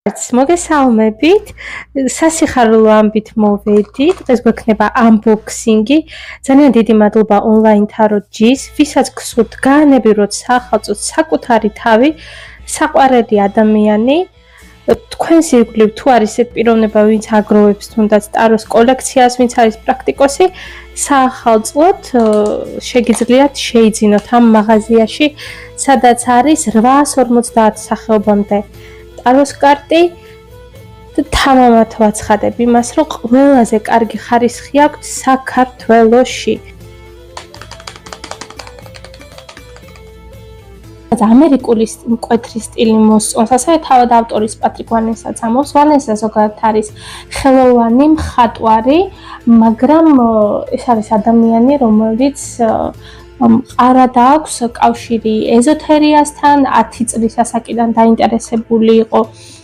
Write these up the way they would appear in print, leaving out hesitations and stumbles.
მოგესალმებით. სასიხარულო ამბით მოვედით. დღეს გვექნება unboxing-ი. ძალიან დიდი მადლობა online tarot G-ს, ვისაც გსურთ გაანებიროთ სახელმწიფო საკუთარი თავი, საყვარელი ადამიანი. თქვენს ირგვლივ თუ არის ეს პიროვნება, ვინც აგროვებს თუნდაც ტაროს კოლექციას, ვინც არის პრაქტიკოსი, საახალწლოდ შეგიძლიათ შეიძინოთ ამ მაღაზიაში, სადაც არის 850 სახეობამდე ტაროს კარტი და თამამად ვაცხადებ იმას, რომ ყველაზე კარგი ხარისხი აქვს საქართველოში. ამერიკული მკვეთრი სტილი მოსწონს, ასევე თავად ავტორის პატრიკ ვანესაც ამბობს. ვანესა ზოგადად არის ხელოვანი, მხატვარი, მაგრამ ეს არის ადამიანი, რომელიც ყარად აქვს კავშირი ეზოთერიასთან, 10 წლის ასაკიდან დაინტერესებული იყო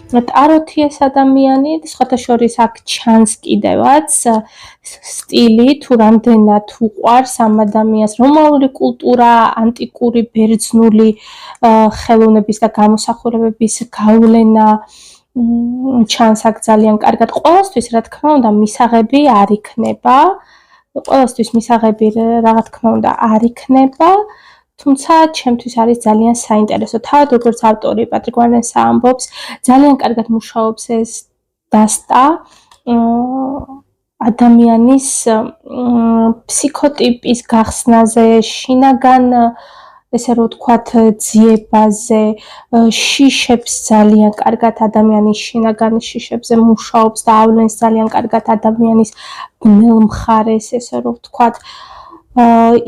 ტაროთი ეს ადამიანი, სხვათა შორის აქ ჩანს კიდევაც სტილი, თუ რამდენად უყვარს ამ ადამიანს რომაული კულტურა, ანტიკური, ბერძნული ხელოვნების და გამოსახულებების გავლენა ჩანს აქ ძალიან კარგად. ყველასთვის, რა თქმა უნდა, მისაღები არ იქნება. ყველასთვის მისაღები რა თქმა უნდა არ იქნება, თუმცა ჩემთვის არის ძალიან საინტერესო. თავად როგორც ავტორი პატრიკ ვანესა ამბობს, ძალიან კარგად მუშაობს ეს დასტა ადამიანის ფსიქოტიპის გახსნაზე, შინაგან ესე რომ ვთქვათ, ძიებაზე, შიშებს ძალიან კარგად ადამიანის შინაგან შიშებზე მუშაობს და ავლენს ძალიან კარგად ადამიანის ბნელ მხარეს, ესე რომ ვთქვათ,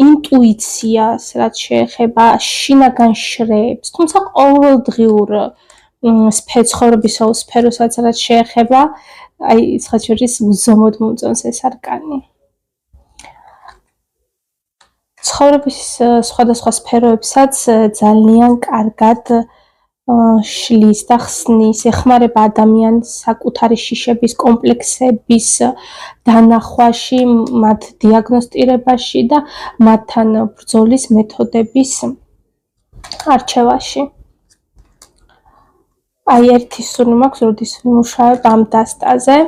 ინტუიციას, რაც შეეხება შინაგან შრეებს, თუმცა ყოველდღიურ ცხოვრების სფეროსაც რაც შეეხება, აი სხვათა შორის უზომოდ მომწონს ეს არკანი. ცხოვრების სხვადასხვა სფეროებსაც ძალიან კარგად შლის და ხსნის, ეხმარება ადამიანს საკუთარი შიშების კომპლექსების დანახვაში, მათ დიაგნოსტირებაში და მათთან ბრძოლის მეთოდების არჩევაში. აი ერთი სურვილი მაქვს, როდის ვიმუშავებ ამ დასტაზე.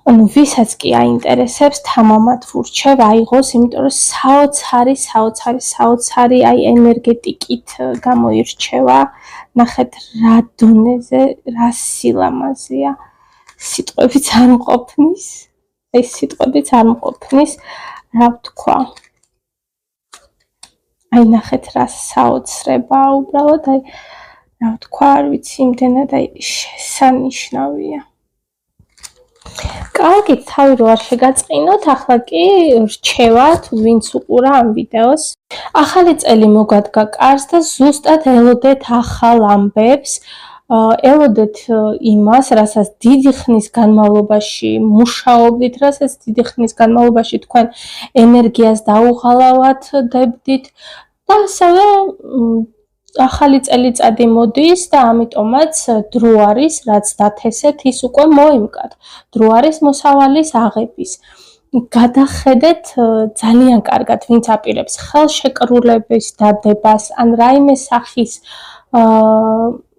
ვისაც კი აინტერესებს, თამამად ვურჩევ აიღოს, იმიტომ რომ საოცარი აი ენერგეტიკით გამოირჩევა. ნახეთ რა დონეზე, რა სილამაზეა. სიტყვებიც არ მყოფნის. ეს სიტყვებიც არ მყოფნის, რა ვთქვა. აი ნახეთ რა საოცრებაა უბრალოდ, აი რა ვთქვა, არ ვიცი, იმდენად აი შესანიშნავია. კარგი, თავი რო არ შეგაწყინოთ, ახლა კი რჩევათ, ვინც უყურა ამ ვიდეოს. ახალი წელი მოგადგა კარს და ზუსტად ელოდეთ ახალ ამბებს. ელოდეთ იმას, რასაც დიდი ხნის განმავლობაში მუშაობდით, რასაც დიდი ხნის განმავლობაში თქვენ ენერგიას დაუღალავად დებდით და ასევე ახალი წელიწადი მოდის და ამიტომაც დრო არის, რაც დათესეთ, ის უკვე მოიმკათ. დრო არის მოსავალის აღების. გადახედეთ ძალიან კარგად, ვინც აპირებს ხელშეკრულების დადებას, ან რაიმე სახის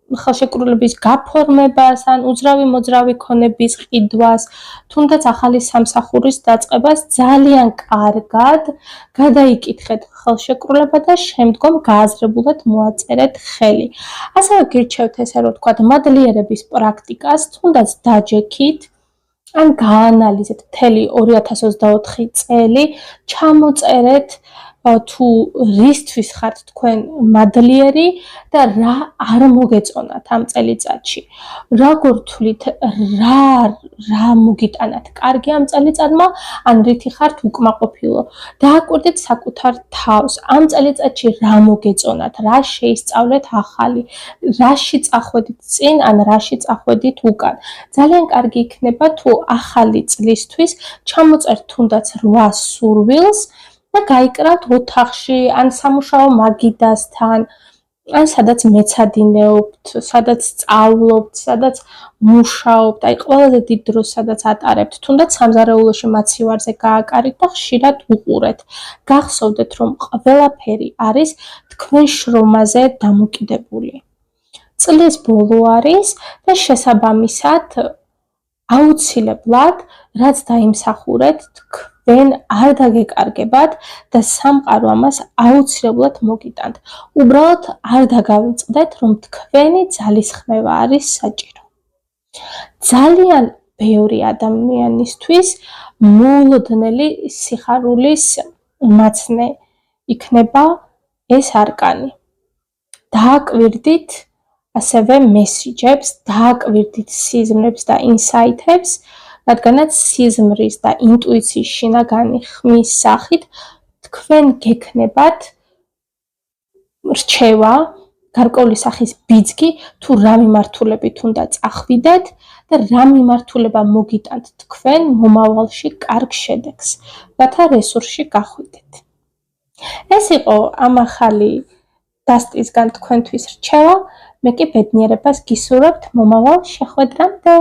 ხელშეკრულების გაფორმებას, ან უძრავი მოძრავი ქონების ყიდვას, თუნდაც ახალი სამსახურის დაწყებას ძალიან კარგად გადაიკითხეთ ხელშეკრულება და შემდგომ გააზრებულად მოაწერეთ ხელი. ასევე გირჩევთ ესე რომ ვთქვათ, მადლიერების პრაქტიკას, თუნდაც დაჯექით, ან გაანალიზეთ მთელი 2024 წელი, ჩამოწერეთ თუ რისთვის ხართ თქვენ მადლიერი და რა არ მოგეწონათ ამ წელიწადში. როგორ თვლით, რა მოგიტანათ კარგი ამ წელიწადმა, ან რითი ხართ უკმაყოფილო. დააკვირდით საკუთარ თავს. ამ წელიწადში რა მოგეწონათ, რა შეისწავლეთ ახალი, რაში წახვედით წინ, ან რაში წახვედით უკან. ძალიან კარგი იქნება თუ ახალი წლისთვის ჩამოწერთ თუნდაც 8 სურვილს და გაიკრავთ ოთახში, ან სამუშაო მაგიდასთან, ან სადაც მეცადინეობთ, სადაც სწავლობთ, სადაც მუშაობთ, აი ყველაზე დიდ დროს სადაც ატარებთ, თუნდაც სამზარეულოში მაცივარზე გააკარით და ხშირად უყურეთ. გახსოვდეთ, რომ ყველაფერი არის თქვენ შრომაზე დამოკიდებული. წლის ბოლო არის და შესაბამისად აუცილებლად რაც დაიმსახურეთ თქვენ არ დაგეკარგებათ და სამყარო ამას აუცილებლად მოგიტანთ. უბრალოდ არ დაგავიწყდეთ, რომ თქვენი ძალისხმევა არის საჭირო. ძალიან ბევრი ადამიანისთვის მოულოდნელი სიხარულის მაცნე იქნება ეს არკანი. დააკვირდით ასევე მესიჯებს, დააკვირდით სიზმრებს და ინსაითებს, რადგანაც სიზმრის და ინტუიციის შინაგანი ხმის სახით თქვენ გექნებათ რჩევა, გარკვეული სახის ბიძგი, თუ რა მიმართულებით უნდა წახვიდეთ და რა მიმართულება მოგიტანთ თქვენ მომავალში კარგ შედეგს, რათა რესურსში გახვიდეთ. ეს იყო ამ ახალი დასტისგან თქვენთვის რჩევა, მე კი ბედნიერებას გისურვებთ მომავალ შეხვედრამდე.